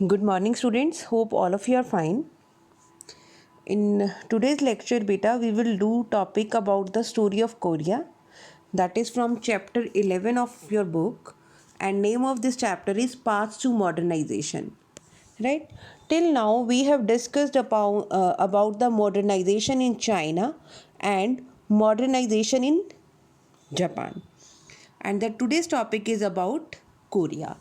Good morning, students. Hope all of you are fine. In today's lecture, beta, we will do topic about the story of Korea. That is from chapter 11 of your book, and name of this chapter is Paths to Modernization. Right? Till now, we have discussed about the modernization in China and modernization in Japan. And that today's topic is about Korea.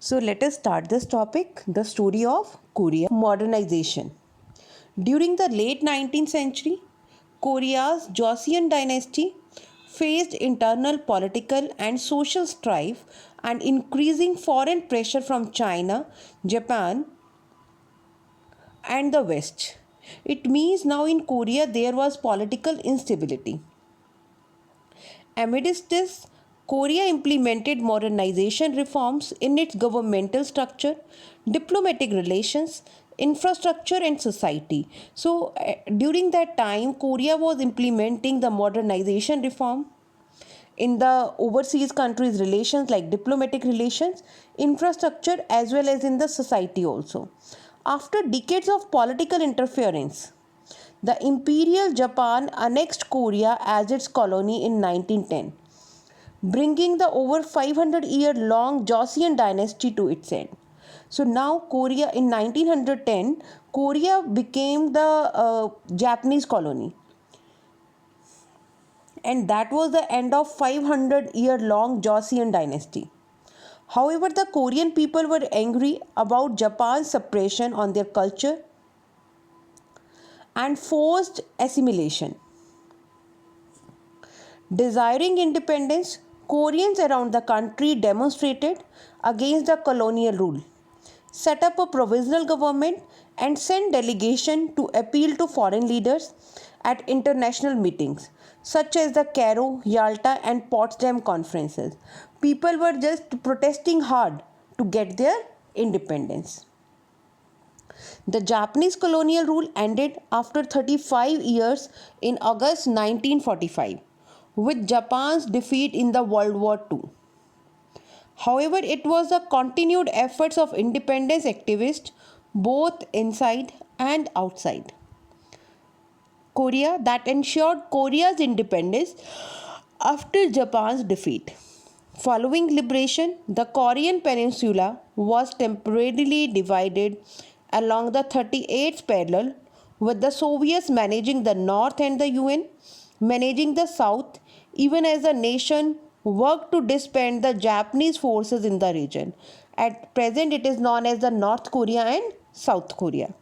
So let us start this topic, the story of Korea modernization. During the late 19th century, Korea's Joseon dynasty faced internal political and social strife and increasing foreign pressure from China, Japan, and the West. It means now in Korea there was political instability. Amidst this, Korea implemented modernization reforms in its governmental structure, diplomatic relations, infrastructure, and society. So, during that time, Korea was implementing the modernization reform in the overseas countries' relations like diplomatic relations, infrastructure, as well as in the society also. After decades of political interference, the Imperial Japan annexed Korea as its colony in 1910, bringing the over 500-year-long Joseon dynasty to its end. So now Korea in 1910, Korea became the Japanese colony, and that was the end of 500-year-long Joseon dynasty. However, the Korean people were angry about Japan's suppression on their culture and forced assimilation. Desiring independence, Koreans around the country demonstrated against the colonial rule, set up a provisional government, and sent delegation to appeal to foreign leaders at international meetings such as the Cairo, Yalta, and Potsdam conferences. People were just protesting hard to get their independence. The Japanese colonial rule ended after 35 years in August 1945 with Japan's defeat in the World War II. However, it was the continued efforts of independence activists both inside and outside Korea that ensured Korea's independence after Japan's defeat. Following liberation, the Korean peninsula was temporarily divided along the 38th parallel, with the Soviets managing the north and the UN managing the south, even as the nation worked to disband the Japanese forces in the region. At present, it is known as the North Korea and South Korea.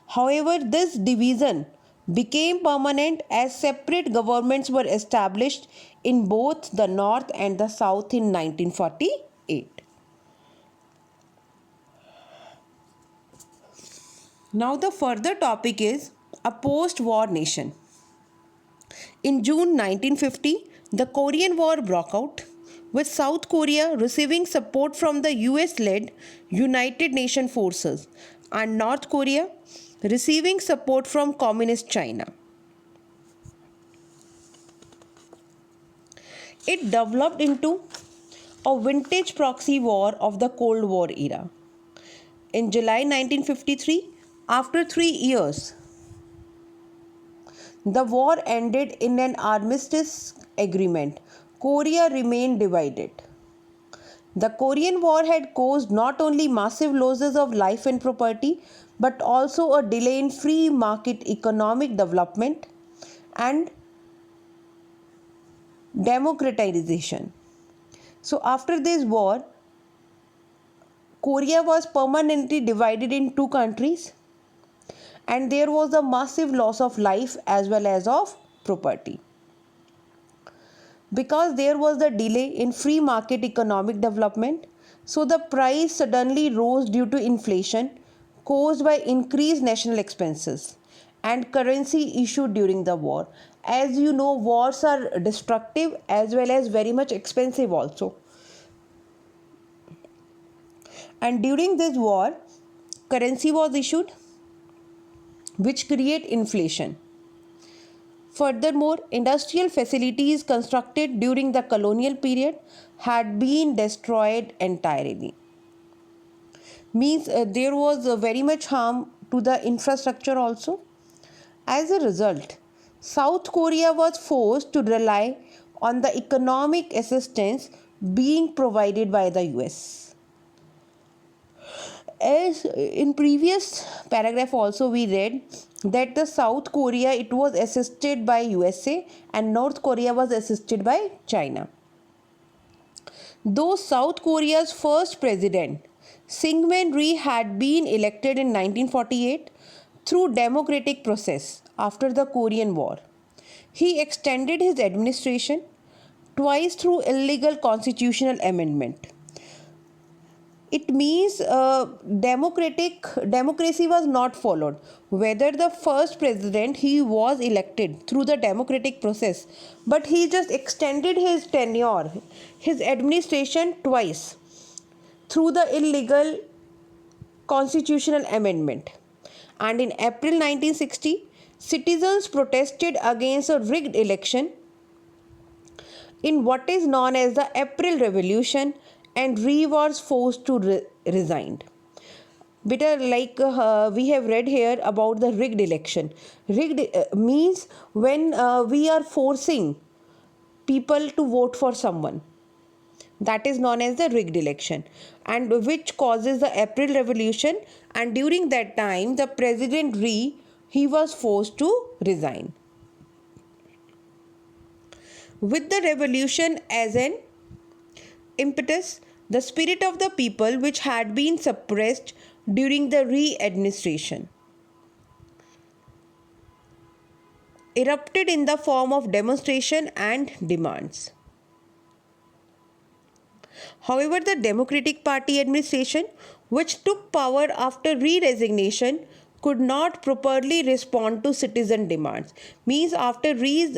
However, this division became permanent as separate governments were established in both the North and the South in 1948. Now, the further topic is a post war nation. In June 1950, the Korean War broke out, with South Korea receiving support from the US led United Nations forces and North Korea receiving support from Communist China. It developed into a vintage proxy war of the Cold War era. In July 1953, after 3 years, the war ended in an armistice agreement. Korea remained divided. The Korean War had caused not only massive losses of life and property, but also a delay in free market economic development and democratization. So, after this war, Korea was permanently divided in two countries, and there was a massive loss of life as well as of property. Because there was the delay in free market economic development, so the price suddenly rose due to inflation caused by increased national expenses and currency issued during the war. As you know, wars are destructive as well as very much expensive also. And during this war, currency was issued which create inflation. Furthermore, industrial facilities constructed during the colonial period had been destroyed entirely. Means there was very much harm to the infrastructure also. As a result, South Korea was forced to rely on the economic assistance being provided by the US. As in previous paragraph also we read that the South Korea, it was assisted by USA and North Korea was assisted by China. Though South Korea's first president, Syngman Rhee, had been elected in 1948 through democratic process after the Korean War, he extended his administration twice through illegal constitutional amendment. It means democracy was not followed. Whether the first president, he was elected through the democratic process, but he just extended his tenure, his administration twice through the illegal constitutional amendment. And in April 1960, citizens protested against a rigged election in what is known as the April Revolution, and Rhee was forced to resign. Better, like we have read here about the rigged election. Rigged means when we are forcing people to vote for someone. That is known as the rigged election, and which causes the April Revolution. And during that time, the President Rhee, he was forced to resign. With the revolution as an impetus, the spirit of the people, which had been suppressed during the Rhee administration, erupted in the form of demonstration and demands. However, the Democratic Party administration, which took power after Rhee resignation, could not properly respond to citizen demands. Means after Rhee's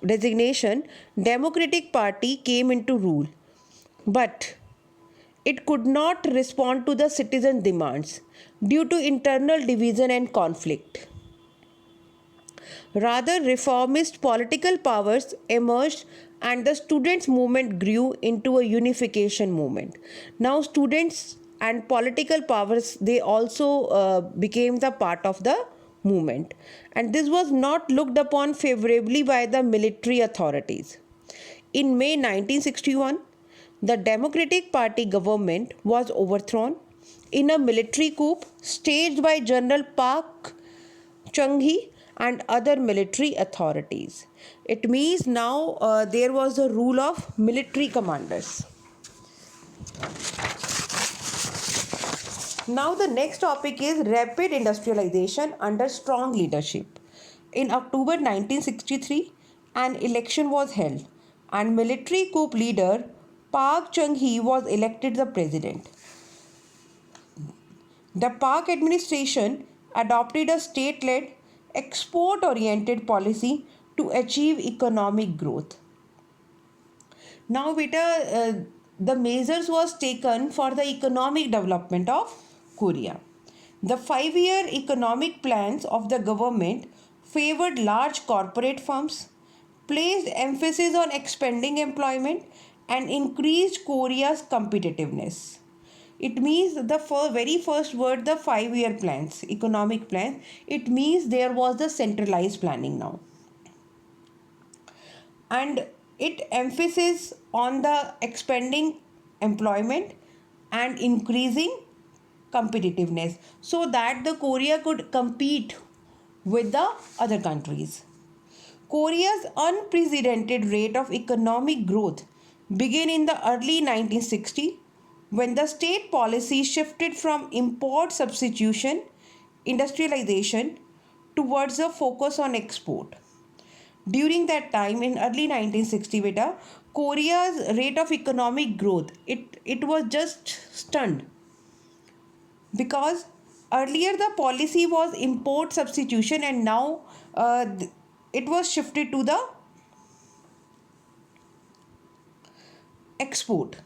resignation, Democratic Party came into rule, but it could not respond to the citizen demands due to internal division and conflict. Rather, reformist political powers emerged and the students' movement grew into a unification movement. Now, students and political powers, they also became the part of the movement, and this was not looked upon favorably by the military authorities. In May 1961, the Democratic Party government was overthrown in a military coup staged by General Park Chung-hee and other military authorities. It means now there was the rule of military commanders. Now the next topic is rapid industrialization under strong leadership. In October 1963, an election was held and military coup leader Park Chung-hee was elected the president. The Park administration adopted a state-led, export-oriented policy to achieve economic growth. Now, beta, the measures was taken for the economic development of Korea. The 5-year economic plans of the government favored large corporate firms, placed emphasis on expanding employment, and increased Korea's competitiveness. It means the very first word, the 5-year plans, economic plans, it means there was the centralized planning now. And it emphasis on the expanding employment and increasing competitiveness so that the Korea could compete with the other countries. Korea's unprecedented rate of economic growth began in the early 1960s when the state policy shifted from import substitution industrialization towards a focus on export. During that time in early 1960, beta, Korea's rate of economic growth, it was just stunned because earlier the policy was import substitution and now it was shifted to the export.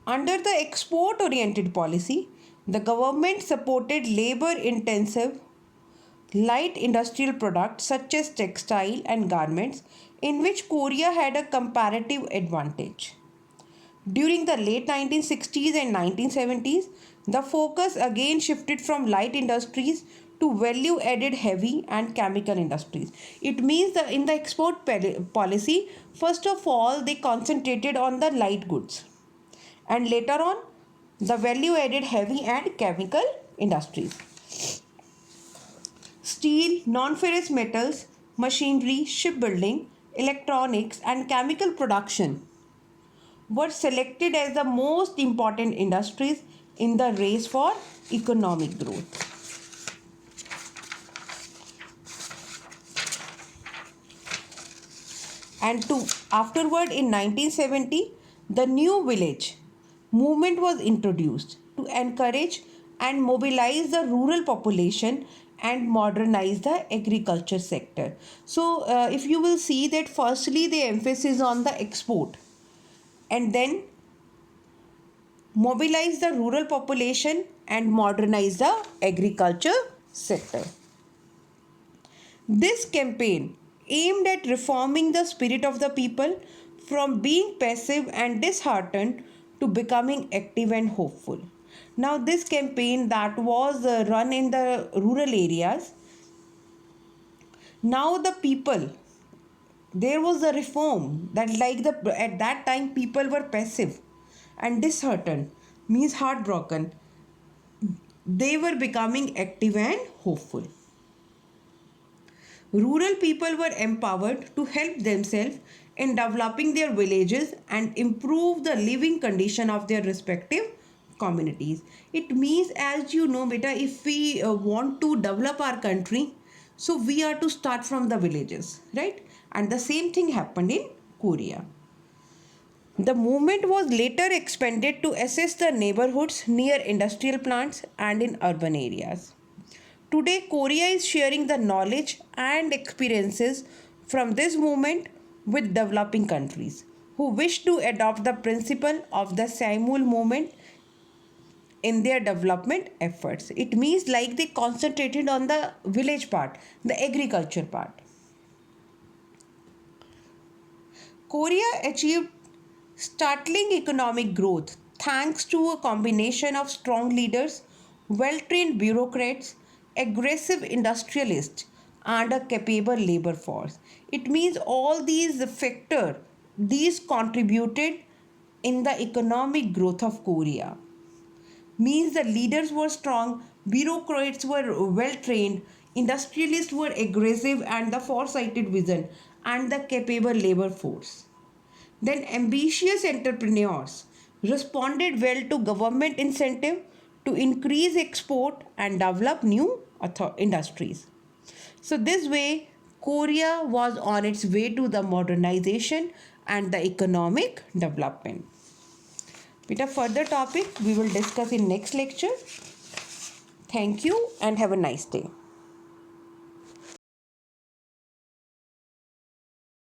Under the export oriented policy, the government supported labor intensive light industrial products such as textile and garments, in which Korea had a comparative advantage. During the late 1960s and 1970s, the focus again shifted from light industries to value added heavy and chemical industries. It means that in the export policy, first of all, they concentrated on the light goods, and later on, the value added heavy and chemical industries. Steel, non ferrous metals, machinery, shipbuilding, electronics, and chemical production were selected as the most important industries in the race for economic growth. And afterward in 1970, the New Village movement was introduced to encourage and mobilize the rural population and modernize the agriculture sector. So, if you will see that firstly the emphasis on the export, and then mobilize the rural population and modernize the agriculture sector. This campaign aimed at reforming the spirit of the people from being passive and disheartened to becoming active and hopeful. Now, this campaign that was run in the rural areas, now the people, there was a reform that at that time people were passive and disheartened, means heartbroken. They were becoming active and hopeful. Rural people were empowered to help themselves in developing their villages and improve the living condition of their respective communities. It means, as you know, beta, if we want to develop our country, so we are to start from the villages, right? And the same thing happened in Korea. The movement was later expanded to assess the neighborhoods near industrial plants and in urban areas. Today, Korea is sharing the knowledge and experiences from this movement with developing countries who wish to adopt the principle of the Saemul movement in their development efforts. It means like they concentrated on the village part, the agriculture part. Korea achieved startling economic growth thanks to a combination of strong leaders, well trained bureaucrats, aggressive industrialists, and a capable labor force. It means all these factors, these contributed in the economic growth of Korea. Means the leaders were strong, bureaucrats were well trained, industrialists were aggressive and the foresighted vision, and the capable labor force. Then ambitious entrepreneurs responded well to government incentive to increase export and develop new industries. So this way Korea was on its way to the modernization and the economic development. With a further topic we will discuss in next lecture. Thank you and have a nice day.